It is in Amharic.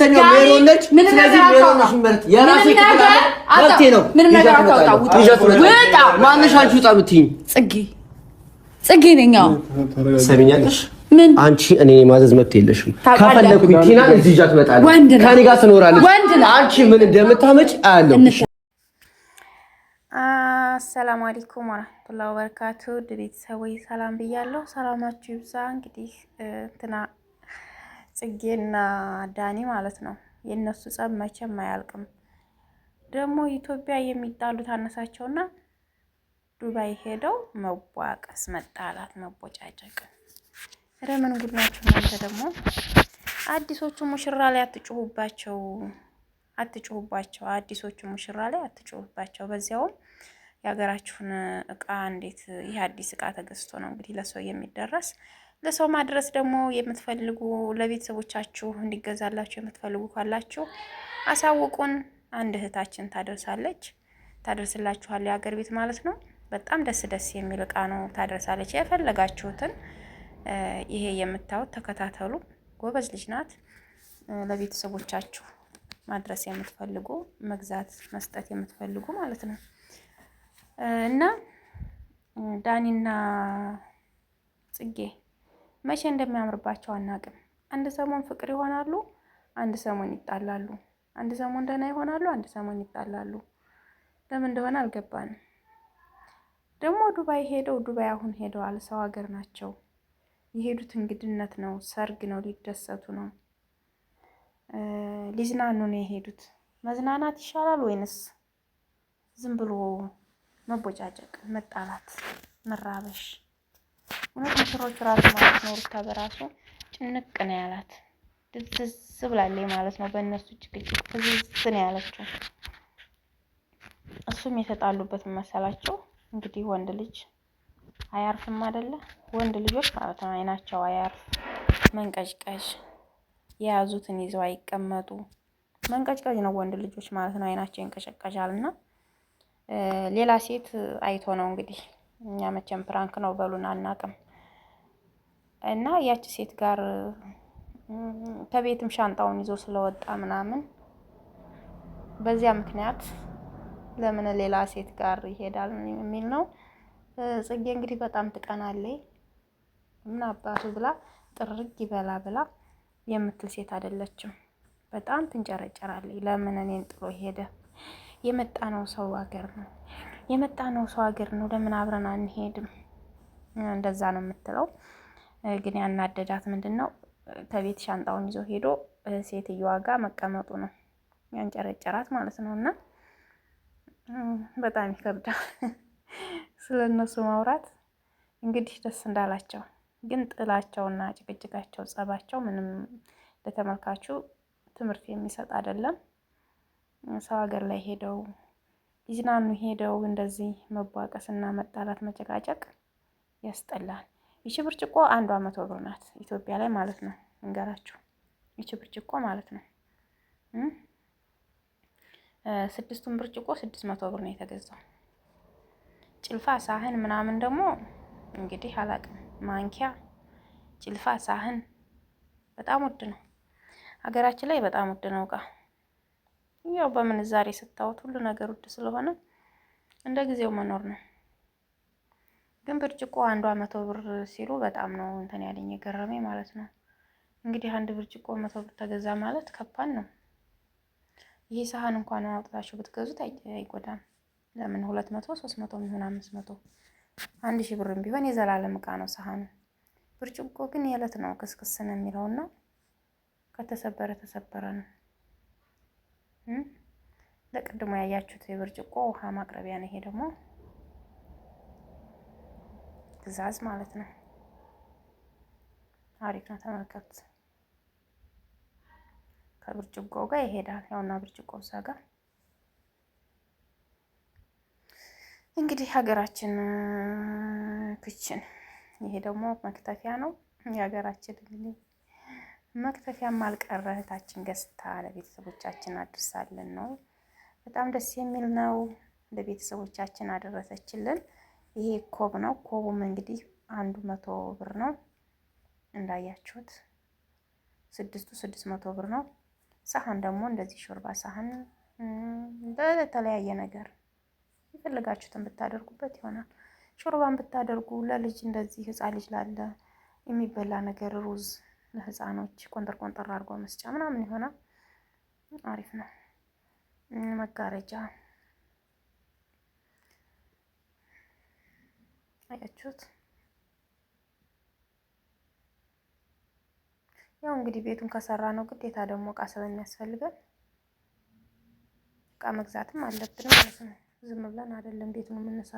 የምተኛው ሜሮን ነች። ስለዚህ ሜሮን ነሽ ምርጥ የራሴ ክፍል መብቴ ነው። ምንም ነገር አታውጣው። ውጣ ማንሽ አንቺ ውጣ ብትይኝ ጽጌ ነኝ። ሰሚኛለሽ? ምን አንቺ እኔ ማዘዝ መብት የለሽም። ከፈለኩኝ ቲና እዚህ ይዣት እመጣለሁ። ከኔ ጋር ትኖራለች። አንቺ ምን እንደምታመጭ አያለሁ። አሰላሙ አለይኩም ወራህመቱላሂ ወበረካቱ። ቤተሰቦች ሰላም ብያለሁ። ሰላማችሁ ይብዛ። እንግዲህ እንትና ጽጌና ዳኒ ማለት ነው የነሱ ጸብ መቼም አያልቅም። ደግሞ ኢትዮጵያ የሚጣሉት አነሳቸውና ዱባይ ሄደው መዋቀስ፣ መጣላት፣ መቦጫጨቅ ረምን ጉድ ናችሁ እናንተ። ደግሞ አዲሶቹ ሙሽራ ላይ አትጩሁባቸው። አዲሶቹ ሙሽራ ላይ አትጩሁባቸው። በዚያውም የሀገራችሁን እቃ እንዴት ይህ አዲስ እቃ ተገዝቶ ነው እንግዲህ ለሰው የሚደረስ። ለሰው ማድረስ ደግሞ የምትፈልጉ ለቤተሰቦቻችሁ እንዲገዛላችሁ የምትፈልጉ ካላችሁ አሳውቁን። አንድ እህታችን ታደርስላችኋል። የሀገር ቤት ማለት ነው። በጣም ደስ የሚል እቃ ነው ታደርሳለች። የፈለጋችሁትን ይሄ የምታዩት ተከታተሉ። ጎበዝ ልጅ ናት። ለቤተሰቦቻችሁ ማድረስ የምትፈልጉ መግዛት መስጠት የምትፈልጉ ማለት ነው። እና ዳኒና ጽጌ መቼ እንደሚያምርባቸው አናቅም። አንድ ሰሞን ፍቅር ይሆናሉ፣ አንድ ሰሞን ይጣላሉ። አንድ ሰሞን ደህና ይሆናሉ፣ አንድ ሰሞን ይጣላሉ። ለምን እንደሆነ አልገባንም። ደግሞ ዱባይ አሁን ሄደዋል። ሰው ሀገር ናቸው የሄዱት። እንግድነት ነው፣ ሰርግ ነው፣ ሊደሰቱ ነው፣ ሊዝናኑ ነው የሄዱት። መዝናናት ይሻላል ወይንስ ዝም ብሎ መቦጫጨቅ፣ መጣላት፣ መራበሽ? እውነት ሙሽሮቹ ራሱ ማለት ነው ሩታ በራሱ ጭንቅ ነው ያላት። ድዝዝ ብላለች ማለት ነው። በእነሱ ጭቅጭቅ ድዝዝ ነው ያለችው። እሱም የተጣሉበት መሰላቸው እንግዲህ ወንድ ልጅ አያርፍም አይደለ? ወንድ ልጆች ማለት ነው አይናቸው አያርፍ። መንቀጭቀጭ የያዙትን ይዘው አይቀመጡ። መንቀጭቀጭ ነው ወንድ ልጆች ማለት ነው። አይናቸው ይንቀጨቀጫልና ሌላ ሴት አይቶ ነው እንግዲህ። እኛ መቼም ፕራንክ ነው በሉን አናቅም። እና ያቺ ሴት ጋር ከቤትም ሻንጣውን ይዞ ስለወጣ ምናምን በዚያ ምክንያት ለምን ሌላ ሴት ጋር ይሄዳል የሚል ነው። ጽጌ እንግዲህ በጣም ትቀናለች። ምን አባቱ ብላ ጥርግ ይበላ ብላ የምትል ሴት አይደለችም። በጣም ትንጨረጨራለች። ለምን እኔን ጥሎ ሄደ? የመጣነው ሰው ሀገር ነው። ለምን አብረን አንሄድም? እንደዛ ነው የምትለው። ግን ያናደዳት ምንድነው ከቤት ሻንጣውን ይዞ ሄዶ ሴትዮዋ ጋር መቀመጡ ነው ያንጨረጨራት ማለት ነው። እና በጣም ይከብዳል ስለነሱ ማውራት። እንግዲህ ደስ እንዳላቸው ግን ጥላቸውና ጭቅጭቃቸው፣ ጸባቸው ምንም ለተመልካቹ ትምህርት የሚሰጥ አይደለም። ሰው ሀገር ላይ ሄደው ሊዝናኑ ሄደው እንደዚህ መቧቀስና መጣላት፣ መጨቃጨቅ ያስጠላል። ይቺ ብርጭቆ 100 ብር ናት ኢትዮጵያ ላይ ማለት ነው። እንገራችሁ ይቺ ብርጭቆ ማለት ነው 6ቱን ብርጭቆ 600 ብር ነው የተገዛው። ጭልፋ ሳህን ምናምን ደግሞ እንግዲህ አላቅም። ማንኪያ፣ ጭልፋ፣ ሳህን በጣም ውድ ነው። ሀገራችን ላይ በጣም ውድ ነው እቃ። ያው በምንዛሬ ስታወት ሁሉ ነገር ውድ ስለሆነ እንደ ጊዜው መኖር ነው። ግን ብርጭቆ 100 ብር ሲሉ በጣም ነው እንትን ያለኝ የገረመኝ ማለት ነው። እንግዲህ አንድ ብርጭቆ 100 ብር ተገዛ ማለት ከባድ ነው። ይሄ ሳህን እንኳን አውጥታችሁ ብትገዙት አይጎዳም። ለምን 200 300 የሚሆን 500 1000 ብርም ቢሆን የዘላለም እቃ ነው ሳህኑ። ብርጭቆ ግን የዕለት ነው ክስክስ ነው የሚለውና ከተሰበረ ተሰበረ ነው። ለቅድሞ ያያችሁት የብርጭቆ ውሃ ማቅረቢያ ነው። ይሄ ደግሞ ትዕዛዝ ማለት ነው። አሪፍ ነው፣ ተመልከቱት። ከብርጭቆ ጋር ይሄዳል። ያውና ብርጭቆ እዛ ጋር እንግዲህ ሀገራችን ክችን። ይሄ ደግሞ መክተፊያ ነው የሀገራችን እንግዲህ መክተፊያም አልቀረ እህታችን ገዝታ ለቤተሰቦቻችን አድርሳለን ነው። በጣም ደስ የሚል ነው። ለቤተሰቦቻችን አደረሰችልን። ይሄ ኮብ ነው። ኮቡም እንግዲህ 100 ብር ነው እንዳያችሁት። 600 ብር ነው። ሳህን ደግሞ እንደዚህ ሾርባ ሳህን ለተለያየ ነገር ይፈልጋችሁትን ብታደርጉበት ይሆናል። ሾርባን ብታደርጉ ለልጅ እንደዚህ ህፃን ልጅ ላለ የሚበላ ነገር ሩዝ ለህፃኖች ቆንጠር ቆንጠር አድርጎ መስጫ ምናምን ይሆናል። አሪፍ ነው። መጋረጃ አያችሁት? ያው እንግዲህ ቤቱን ከሰራ ነው ግዴታ ደግሞ እቃ ስለሚያስፈልገን እቃ መግዛትም አለብን ማለት ነው። ዝም ብለን አይደለም ቤቱን የምንሰራው።